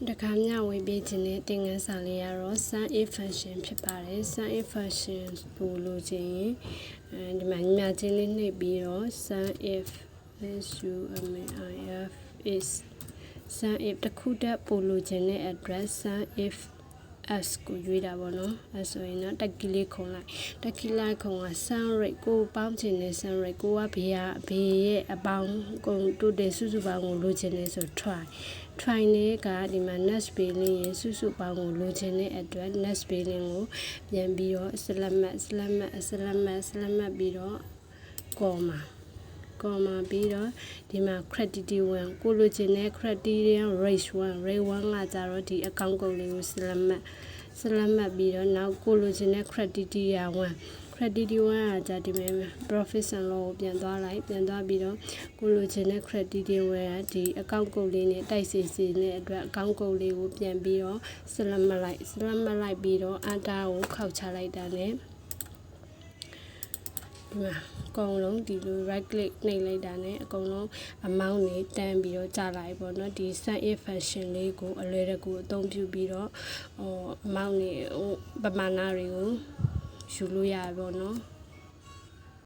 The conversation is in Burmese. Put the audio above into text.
တခါမျှဝေပေးခြင်းနဲ့တင်ငန်းစာလေးရတော့ sum if function ဖြစ်ပါတယ် sum if function ကိုလိုချင်ရင်ဒီမှာညချင်းလေးနှိပ်ပြီးတော့ sum if is sum if တစ်ခုတည်းပို့လိုချင်တဲ့ address sum if s ကိုရွေးတာပေါ့နော်အဲဆိုရင်တော့တက်ကြီးလေးခုံလိုက်တက်ကြီးလိုက်ခုံက sum rate ကိုပေါင်းချင်တဲ့ sum rate ကိုကဘေးရဲ့အပေါင်းကုန်တိုတယ်စုစုပေါင်းကိုလိုချင်နေဆို try နဲ့ကဒီမှာ next spelling ရေစုစုပေါင်းကိုလိုချင်တဲ့အတွက် next spelling ကိုပြန်ပြီးတော့ slash ပြီးတော့ comma ပြီးတော့ဒီမှာ criterion ကိုလိုချင်တဲ့ criterion rate 1 rate 1ကကြတော့ဒီအကောင့်ကုတ်လေးကို slash ပြီးတော့နောက်ကိုလိုချင်တဲ့ criterion 1 criterion ကကြဒီမဲ့ profit and loss ကိုပြန်သွားပြီးတော့ကိုလိုချင်တဲ့ criterion ကဒီအကောင့်ကုတ်လေးနဲ့တိုက်စီနဲ့အတွက်အကောင့်ကုတ်လေးကိုပြန်ပြီးတော့ slash လိုက်ပြီးတော့ enter ကိုခောက်ချလိုက်တာနဲ့ဒီမှာအကုန်လုံးဒီလို right click နှိပ်လိုက်တာနဲ့အကုန်လုံး amount တွေတန်းပြီးတော့ကြာလိုက်ပေါ့နော်ဒီ sum if function လေးကိုအလွယ်တကူအသုံးပြုပြီးတော့amount တွေပမာဏတွေကိုယူလို့ရပါပေါ့နော်